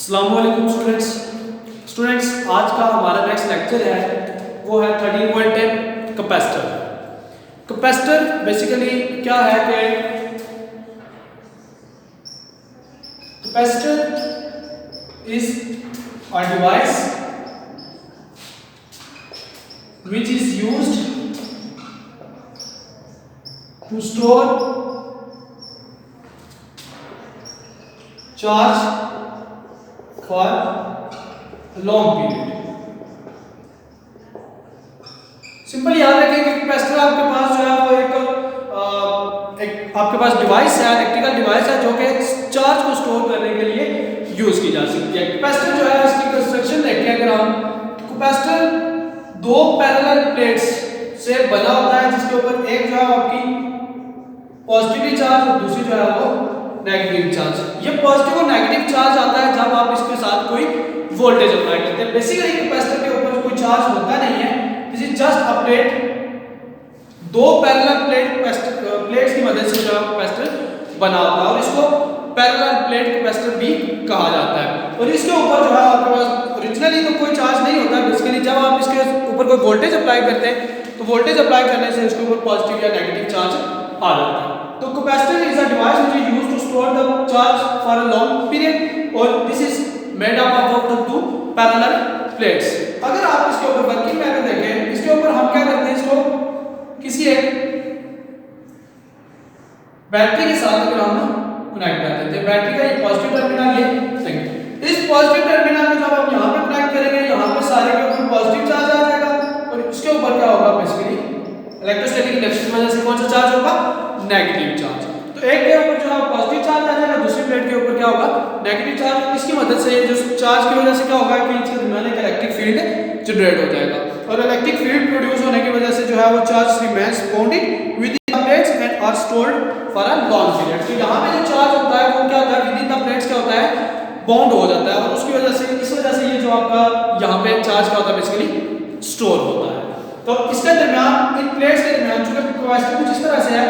अस्सलाम वालेकुम स्टूडेंट्स आज का हमारा नेक्स्ट लेक्चर है वो है 13.10 कैपेसिटर बेसिकली क्या है कि capacitor is a device which is used to store charge for a long period। Simple याद रखें कि कैपेसिटर आपके पास जो है वो एक आपके पास डिवाइस है, इलेक्ट्रिकल डिवाइस है जो कि चार्ज को स्टोर करने के लिए यूज की जा सकती है। कैपेसिटर जो है इसकी कंस्ट्रक्शन देखें अगर हम, कैपेसिटर दो पैरेलल प्लेट्स से बना होता है जिसके ऊपर एक जो है आपकी पॉजिटिवली चार्ज और दूसरी जो है वो नेगेटिव चार्ज। ये पॉजिटिव और नेगेटिव चार्ज आता है जब आप इसके साथ कोई वोल्टेज अप्लाई करते हैं। बेसिकली कैपेसिटर के ऊपर कोई चार्ज होता नहीं है, this is just a plate, दो पैरेलल प्लेट्स की मदद से जो है कैपेसिटर बना होता है और इसको पैरेलल प्लेट कैपेसिटर भी कहा जाता है। और इसके ऊपर जो है आपके पास ओरिजिनली तो कोई चार्ज नहीं होता, बेसिकली जब आप इसके ऊपर कोई वोल्टेज अप्लाई करते हैं तो वोल्टेज अप्लाई करने से इसके ऊपर पॉजिटिव या नेगेटिव चार्ज आ जाता है। तो capacitor is a device which is used to store the charge for a long period और this is made up of the two parallel plates. अगर आप इसके ऊपर वर्किंग मैथड देखें, इसके ऊपर हम क्या करते हैं, इसको किसी एक बैटरी के साथ अगर हम कनेक्ट कर देते हैं, बैटरी का ये पॉजिटिव टर्मिनल ये सेकंड, इस पॉजिटिव टर्मिनल में जब हम यहां पे कनेक्ट करेंगे यहाँ पे सारे के ऊपर पॉजिटिव चार्ज आ जाएगा और इसके ऊपर क्या होगा, बेसिकली इलेक्ट्रोस्टैटिक इंडक्शन की वजह से कौन सा चार्ज होगा, नेगेटिव चार्ज। तो एक के ऊपर जो है पॉजिटिव चार्ज आ जाएगा, दूसरी प्लेट के ऊपर क्या होगा, नेगेटिव चार्ज। इसकी मदद से जो चार्ज की वजह से क्या होगा कि इसके दरमियान एक इलेक्ट्रिक फील्ड जनरेट हो जाएगा और इलेक्ट्रिक फील्ड प्रोड्यूस होने की वजह से जो है वो charge remains bounded with the plates and are stored for a long period. तो यहाँ पे जो चार्ज होता है वो क्या होता है, विद इन द प्लेट्स क्या होता है, बाउंड हो जाता है और उसकी वजह से, इस वजह से ये जो आपका यहाँ पे चार्ज क्या होता है, बेसिकली स्टोर होता है। तो इसके दरमियान, इन प्लेट्स के दरमियान चूंकि कैपेसिटर कुछ इस तरह से है,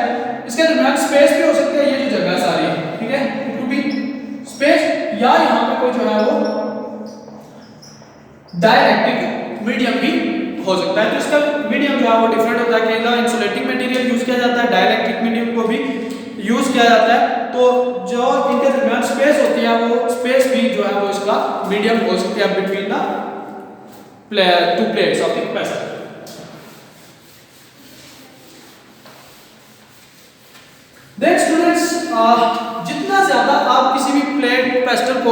इसके दरमियान स्पेस भी हो सकती है, ये जो जगह सारी, ठीक है, इट कुड बी स्पेस या यहाँ पे कोई जो है वो डाइलेक्ट्रिक मीडियम भी हो सकता है। तो इसका मीडियम जो है वो डिफरेंट होता है, कहीं इंसुलेटिंग मटेरियल यूज किया जाता है, डाइलेक्ट्रिक मीडियम को भी यूज किया जाता है। तो जो इनके दरमियान स्पेस होती है वो स्पेस भी जो है वो इसका मीडियम हो सकती है between the two plates of the capacitor. Then students, जितना ज्यादा आप किसी भी प्लेट कैपेसिटर को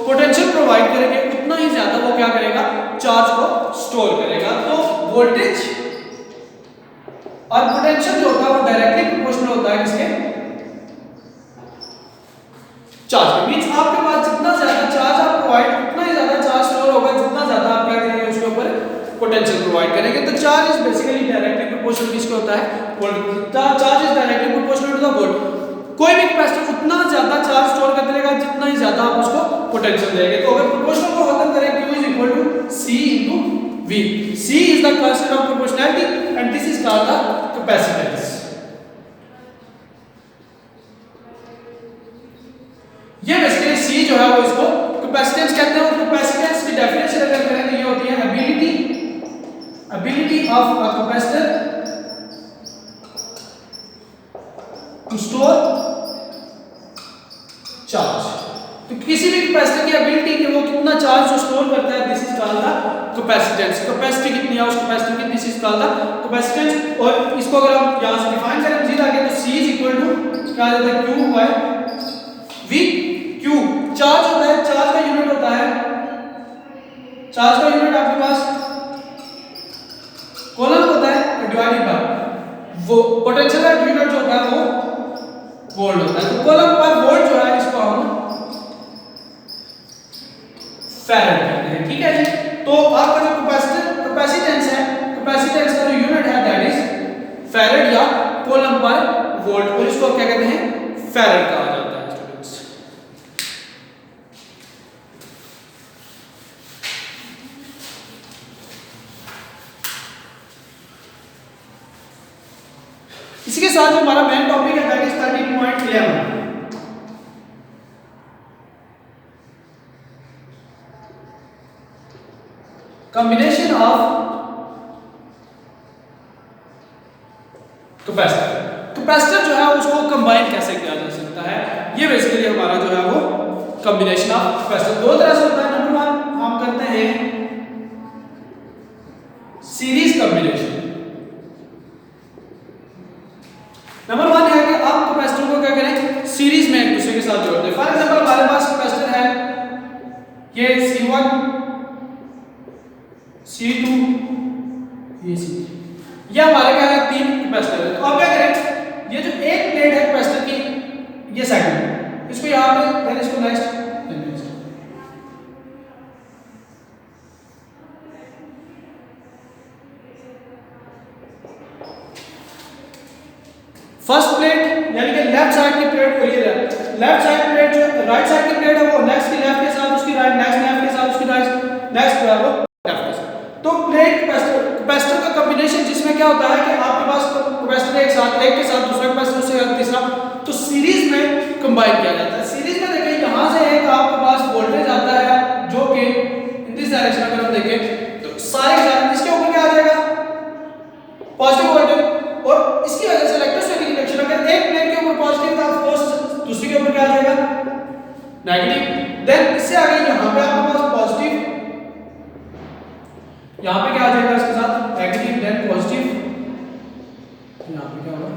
पोटेंशियल प्रोवाइड करेंगे उतना ही ज्यादा वो क्या करेगा, चार्ज को स्टोर करेगा। तो वोल्टेज और पोटेंशियल जो होता है वो डायरेक्टली प्रोपोर्शनल होता है किसके, चार्ज के। मींस आपके पास जितना ज्यादा चार्ज आप प्रोवाइड उतना ही ज्यादा चार्ज स्टोर होगा, जितना ज्यादा आप क्या करेंगे उसके ऊपर पोटेंशियल प्रोवाइड करेंगे। तो charge is basically directly proportional किसके होता है, volt. Charge is directly proportional to the volt. कोई भी कैपेसिटर उतना ज्यादा चार्ज स्टोर करते रहेगा जितना ही ज्यादा आप उसको पोटेंशियल देंगे। तो अगर प्रोपोर्शनल को खत्म करें, Q is equal to C into V। C is the constant of proportionality and this is called the capacitance। ये बेसिकली C जो है वो इसको कैपेसिटेंस कहते हैं और कैपेसिटेंस की डेफिनेशन अगर करें तो ये होती है ability of a capacitor to store charge. तो किसी भी कैपेसिटर की एबिलिटी कि वो कितना चार्ज स्टोर करता है, this is called the capacitance. Capacity कितनी है उस कैपेसिटर की, this is called the capacitance. और इसको अगर हम यहां से डिफाइन करें सीधा आगे तो C इज इक्वल टू क्या आ जाता है, Q by V। Q charge होता है, चार्ज का यूनिट होता है, चार्ज का यूनिट आपके पास कूलम होता है डिवाइडेड बाय वो पोटेंशियल का यूनिट जो होता है वो वोल्ट होता है। तो कूलम पर वोल्ट जो है इसको हम फैराड कहते हैं, ठीक है जी। तो आपका जो कैपेसिटेंस है, कैपेसिटेंस का जो यूनिट है दैट इज फैराड या कूलम पर वोल्ट और इसको क्या कहते हैं, फैराड कहा जाता है स्टूडेंट्स। इसी के साथ जो हमारा मेन टॉपिक है that is 13.11। Combination of capacitor. Capacitor जो है उसको कंबाइन कैसे किया जा सकता है, ये बेसिकली हमारा जो है वो कॉम्बिनेशन ऑफ कैपेसिटर दो तरह से होता है। नंबर वन हम करते हैं सीरीज कॉम्बिनेशन। नंबर वन है कि आप कैपेसिटर को क्या करें, सीरीज में एक दूसरे के साथ जोड़ दें। फॉर एग्जांपल हमारे पास कैपेसिटर है ये C1 C2 ये C, ये हमारे क्या है तीन कैपेसिटर है। तो आप क्या करें, ये जो एक प्लेट है कैपेसिटर की ये सेकंड, इसको यहां पे देन इसको नेक्स्ट फर्स्ट प्लेट यानी कि लेफ्ट साइड की प्लेट को ये लेफ्ट साइड प्लेट जो राइट साइड की प्लेट है वो नेक्स्ट की लेफ्ट के साथ उसकी राइट, नेक्स्ट लेफ्ट के साथ उसकी राइट, नेक्स्ट जो है वो लेफ्ट के साथ। तो प्लेट कैपेसिटर का कॉम्बिनेशन जिसमें क्या होता है कि आपके पास कैपेसिटर एक साथ एक के साथ दूसरा कैपेसिटर से तीसरा, तो सीरीज में कंबाइन किया जाता है। सीरीज में देखिए यहां से एक आपके पास वोल्टेज आता है जो कि इन दिस डायरेक्शन अगर हम देखें तो सारे इसके ऊपर क्या आ जाएगा पॉजिटिव वोल्टेज, और इसकी वजह से इलेक्ट्रोस्टैटिक इंडक्शन अगर एक प्लेट के ऊपर पॉजिटिव था ऑफ कोर्स दूसरी के ऊपर क्या आ जाएगा नेगेटिव। देन इससे आगे यहां पे आपके पास पॉजिटिव, यहां पे क्या आ जाएगा इसके साथ नेगेटिव, देन पॉजिटिव, यहां पे क्या होगा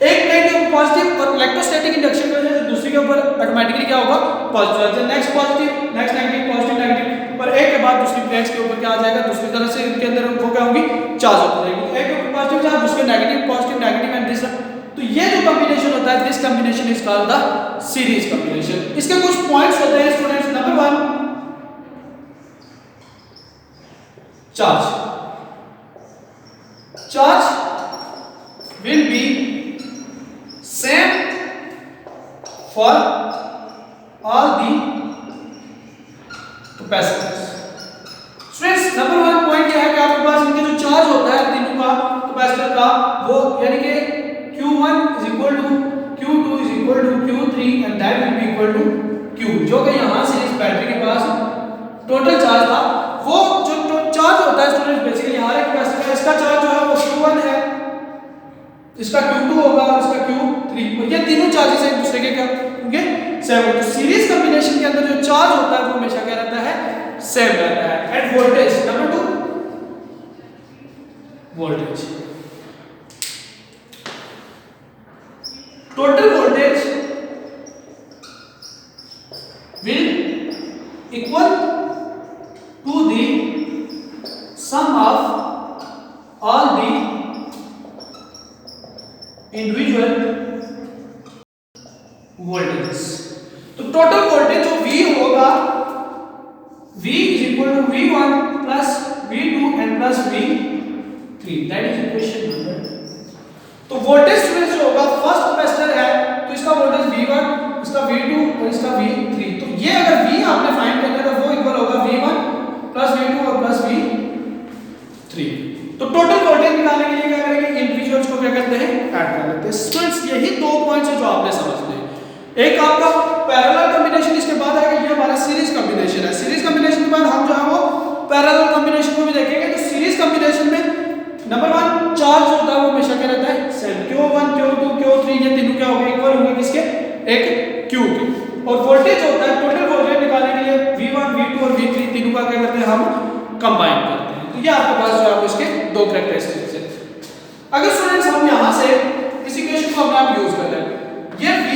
एक प्लेट के ऊपर पॉजिटिव और इलेक्ट्रोस्टैटिक इंडक्शन की वजह से दूसरी के ऊपर ऑटोमेटिकली क्या होगा positive, next positive next negative positive negative, पर एक के बाद दूसरी प्लेट्स के ऊपर क्या आ जाएगा दूसरी तरफ से इनके अंदर वो क्या होगी चार्ज होती रहेगी, एक के ऊपर पॉजिटिव चार्ज दूसरे negative positive negative and this. तो ये जो कॉम्बिनेशन होता है this combination is called the series combination. इसके कुछ पॉइंट्स होते हैं students. Number one charge, charge will be same for all the capacitors. Students number one point क्या है कि आपके पास इनके जो चार्ज होता है तीनों का कैपेसिटर का वो यानी कि Q1 is equal to Q2 is equal to Q3 and that will be equal to Q, जो कि यहां से इस बैटरी के पास टोटल चार्ज था वो जो चार्ज होता है स्टूडेंट बेसिकली हर एक कैपेसिटर का इसका चार्ज जो है वो Q1 है, इसका Q2 होगा और इसका Q3, और ये तीनों चार्जेस एक दूसरे के क्या होंगे सेम। तो सीरीज कॉम्बिनेशन के अंदर जो चार्ज होता है वो हमेशा क्या रहता है सेम रहता है। End voltage number 2 voltage, total voltage will equal to the sum of all the individual voltages। तो टोटल वोल्टेज जो V होगा V is equal to V1 plus V2 and plus V3, that is equation number। तो voltage student जो होगा first capacitor है तो इसका voltage V1 इसका V2 और इसका V3, तो ये अगर V आपने फाइंड करना है तो वो इक्वल होगा V1 प्लस V2 और प्लस V3। तो टोटल वोल्टेज निकालने के लिए क्या करेंगे इंडिविजुअल्स को क्या करते हैं ऐड कर लेते हैं। स्टूडेंट्स यही दो पॉइंट्स है जो आपने समझने हैं। एक आपका पैरेलल कॉम्बिनेशन, इसके बाद आएगा ये हमारा सीरीज कॉम्बिनेशन है। सीरीज कॉम्बिनेशन के बाद हम जो है वो पैरेलल कॉम्बिनेशन को भी देखेंगे। तो सीरीज कॉम्बिनेशन में नंबर वन चार्ज होता है वो हमेशा क्या रहता है सेम, Q1 Q2 Q3 ये तीनों क्या होंगे इक्वल होंगे किसके एक Q के, और वोल्टेज होता है टोटल वोल्टेज निकालने के लिए V1 V2 और V3 तीनों का क्या करते हैं हम कंबाइन करते हैं। तो ये आपके पास जो है इसके दो कैरेक्टरिस्टिक्स है। अगर स्टूडेंट्स हम यहां से इस इक्वेशन को अपने आप यूज कर लें, ये V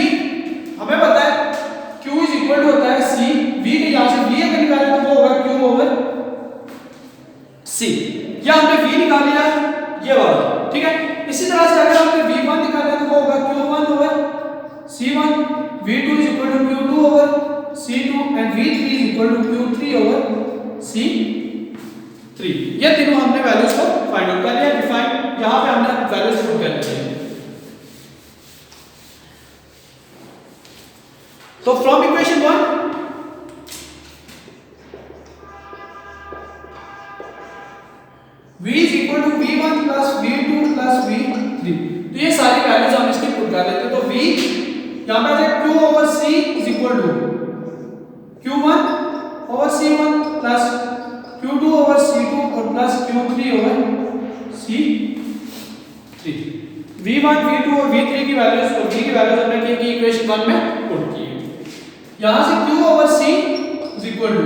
हमें पता है Q इज इक्वल टू होता है C, V के यहां से V अगर निकालें तो वो होगा Q ओवर C, या हमने V निकाल लिया ये वाला, ठीक है। इसी तरह से अगर हमने V1 निकाला तो वो होगा Q1 over C1, V2 is equal to Q2 over C2 and V3 is equal to Q3 over C3। ये तीनों हमने वैल्यूज को फाइंड आउट कर लिया, डिफाइन यहां पे हमने वैल्यूज पुट कर ली है। तो from equation 1 V is equal to V1 plus V2 plus V3, तो ये सारी वैल्यूज हम इसकी पुट कर लेते हैं। तो V यहां पे है Q over C is equal to Q1 over C1 plus Q2 plus Q3 over C3। V1 V2 और V3 की वैल्यूज और V की वैल्यूज हमने क्या की इक्वेशन 1 में पुट की है। यहां से Q over C is equal to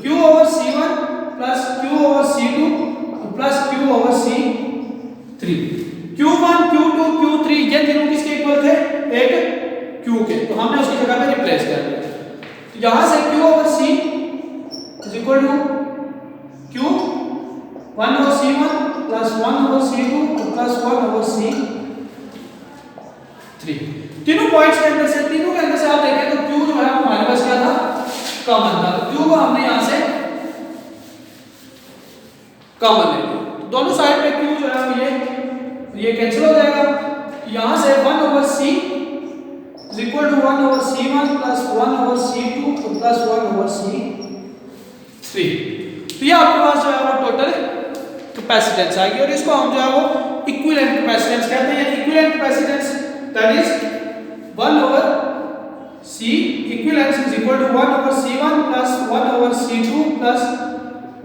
Q over C1 plus Q over C2 plus Q over C3। Q1 Q2 Q3 ये तीनों किसके इक्वल थे? एक Q के, तो हमने उसकी जगह पे रिप्लेस कर दिया। तो यहां से Q over C is equal to Q 1 over C1 plus 1 over C2 plus 1 over C3। तीनों पॉइंट्स के अंदर से आप देखें तो Q जो है हमारे पास क्या था? कॉमन था। तो Q को हमने यहां से कॉमन ले लिया, तो दोनों साइड पे Q जो है ये कैंसिल हो जाएगा। यहां से 1 over C is equal to 1 over C1 plus 1 over C2 plus 1 over C3। तो ये आपके पास जो है वो टोटल कैपेसिटेंस आएगी और इसको हम जो है वो इक्विवेलेंट कैपेसिटेंस कहते हैं। Equivalent capacitance that is 1 over C equivalence is equal to 1 over C1 plus 1 over C2 plus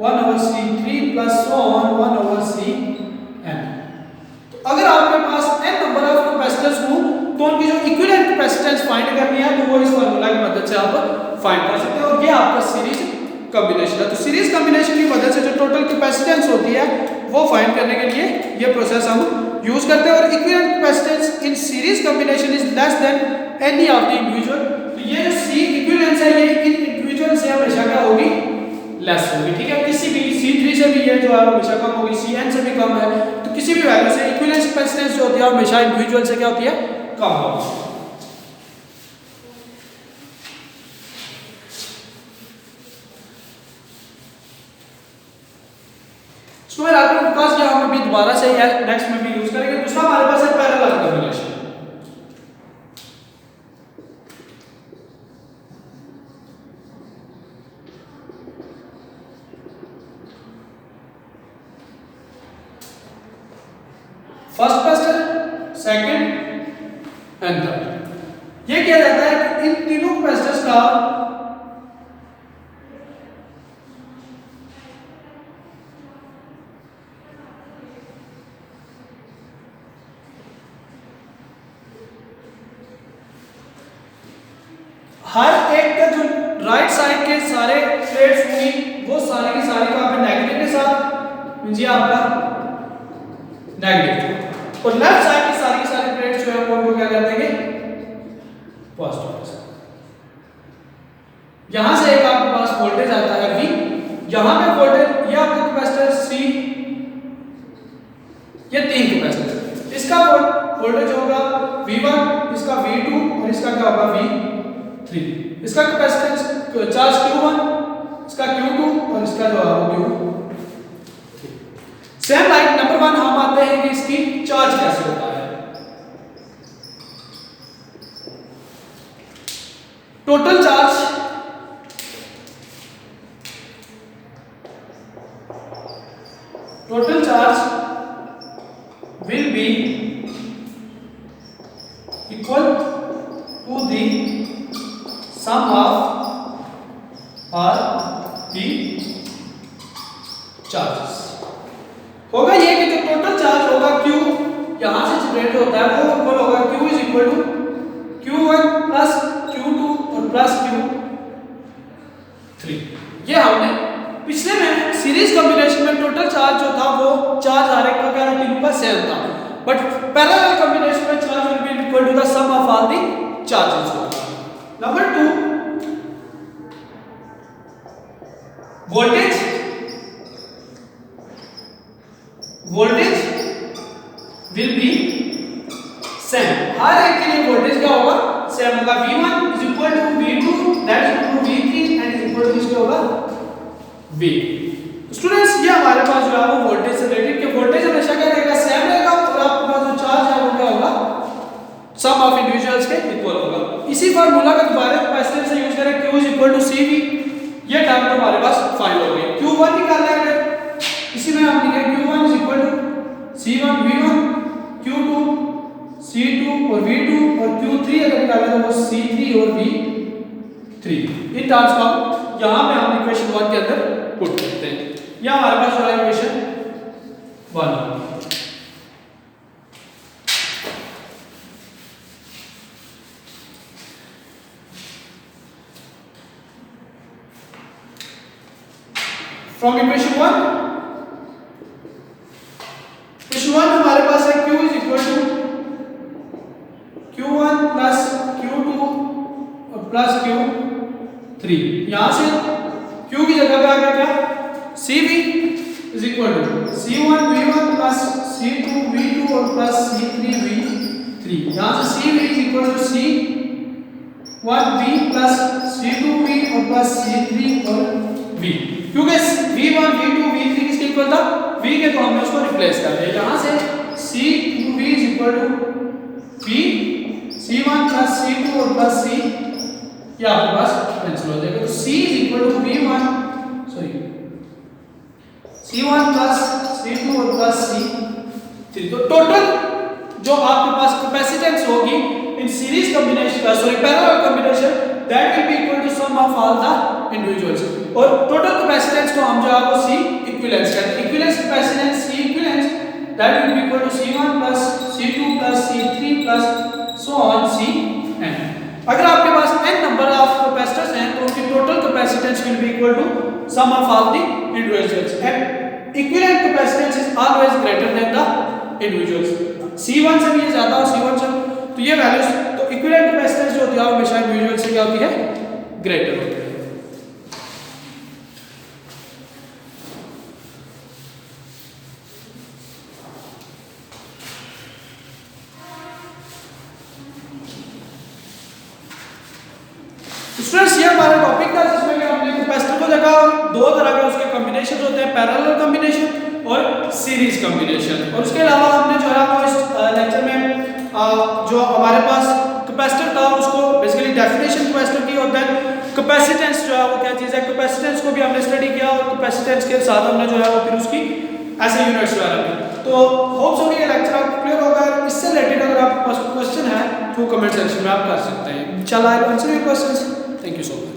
1 over C3 plus so on 1 over Cn। तो अगर आपके पास n नंबर ऑफ कैपेसिटर्स हो तो उनकी जो इक्विवेलेंट कैपेसिटेंस फाइंड करनी है तो वो इस फार्मूला की मदद से आप फाइंड कर सकते हैं और ये आपका सीरीज कॉम्बिनेशन है। तो सीरीज कॉम्बिनेशन की मदद से जो टोटल कैपेसिटेंस होती है वो फाइंड करने के लिए ये प्रोसेस हम यूज करते हैं। और equivalent capacitance in series combination is less than any of the individual. तो ये जो C इक्विवेलेंस है ये इन इंडिविजुअल से हमेशा क्या होगी? लेस होगी। ठीक है, किसी भी C3 से भी ये जो है हमेशा कम होगी, Cn से भी कम है। तो किसी भी वैल्यू से इक्विवेलेंस कैपेसिटेंस जो होती है हमेशा इंडिविजुअल से क्या होती है? कम होगी। सो मेरा आपके पास ये हम अभी दोबारा से नेक्स्ट में भी यूज करेंगे। दूसरा हमारे पास है parallel combination. First capacitor, second and third. ये किया जाता है कि इन तीनों कैपेसिटर्स का हर एक का जो राइट साइड के सारे प्लेट्स होंगी वो सारे की सारी का पे नेगेटिव के साथ मींस ये आपका नेगेटिव और लेफ्ट साइड की सारी प्लेट्स जो है वो उनको क्या कर देंगे? पॉजिटिव के साथ। यहां से एक आपके पास वोल्टेज आता है V, यहां पे वोल्टेज ये आपका कैपेसिटर C, ये तीन कैपेसिटर, इसका वोल्टेज होगा V1, इसका V2 और इसका क्या होगा V3। इसका कैपेसिटेंस चार्ज Q1, इसका Q2 और इसका जो है Q3। सेम लाइक नंबर 1 हम आते हैं कि इसकी चार्ज कैसे होता है। Total charge will be equal to the sum of all the charges। होगा ये कि जो टोटल चार्ज होगा Q यहां से जनरेट होता है वो इक्वल होगा Q is equal to Q1 plus Q2 और प्लस Q3। ये हमने पिछले में सीरीज कॉम्बिनेशन में टोटल चार्ज जो था वो चार्ज हर एक का क्या तीनों का सेम था, बट पैरेलल कॉम्बिनेशन में charge will be equal to the sum of all the charges. Number 2 voltage will be same. हर एक के लिए वोल्टेज क्या होगा? सेम होगा। V1 is equal to V2 that is equal to V3 and is equal to क्या होगा? V। Students ये हमारे पास जो है वो वोल्टेज से रिलेटेड के वोल्टेज हमेशा क्या रहेगा? सेम रहेगा और आपके पास जो चार्ज है वो क्या होगा? सम ऑफ इंडिविजुअल्स के इक्वल होगा। इसी फार्मूला का दोबारा कैपेसिटेंस से यूज करें Q is equal to CV। ये टर्म तो हमारे पास फाइंड हो गई। Q1 निकालना है, इसी में हम लिखेंगे Q1 is equal to C1 V1 Q2 C2 और V2 और Q3 अगर निकालें तो वो C3 और V3। इन टर्म्स को यहां पे हम इक्वेशन 1 के अंदर पुट करते हैं। या हमारे पास जो है इक्वेशन 1 होगी। फ्रॉम इक्वेशन 1 हमारे पास है Q is equal to Q1 plus Q2 plus Q3। यहां से Q की जगह पे आ गया क्या, CV is equal to C1 V1 plus C2 V2 और प्लस C3 V3। यहां से CV is equal to C1 V plus C2 V और प्लस C3 और V, क्योंकि V1 V2 V3 किसके इक्वल था, V के, तो हमने उसको रिप्लेस कर दिया। यहां से C2V is equal to V C1 plus C2 और प्लस C, ये आपके पास कैंसिल हो जाएगा। तो C is equal to V1 sorry C1 plus C2 और प्लस C3। तो टोटल जो आपके पास कैपेसिटेंस होगी in series combination parallel combination that will be equal to sum of all the individuals, और टोटल कैपेसिटेंस को हम जो है वो C इक्विवेलेंस कहते हैं। Equivalence capacitance C equivalence that will be equal to C1 plus C2 plus C3 प्लस सो ऑन Cn। अगर आपके पास n नंबर ऑफ कैपेसिटर्स हैं तो उनकी total capacitance will be equal to sum of all the individuals and equivalent capacitance is always greater than the individuals. C1 से भी ये ज्यादा और C1 से, तो ये वैल्यूज, तो इक्विवेलेंट कैपेसिटेंस जो होती है हमेशा इंडिविजुअल से क्या होती है, ग्रेटर होती है। स्टूडेंट्स ये हमारा टॉपिक था जिसमें कि हमने कैपेसिटर को देखा और दो तरह के उसके कॉम्बिनेशन होते हैं, पैरेलल कॉम्बिनेशन और सीरीज कॉम्बिनेशन। और उसके अलावा हमने जो है वो इस लेक्चर में जो हमारे पास कैपेसिटर था उसको बेसिकली डेफिनेशन कैपेसिटर की और देन कैपेसिटेंस जो है वो क्या चीज़ है, कैपेसिटेंस को भी हमने स्टडी किया और कैपेसिटेंस के साथ हमने जो है वो फिर उसकी ऐसे यूनिट्स वगैरह की। तो होप सो ये लेक्चर आपको क्लियर होगा। इससे रिलेटेड अगर आपके पास क्वेश्चन है तो कमेंट सेक्शन में आप कर सकते हैं। इंशाल्लाह I will answer your questions. Thank you so much.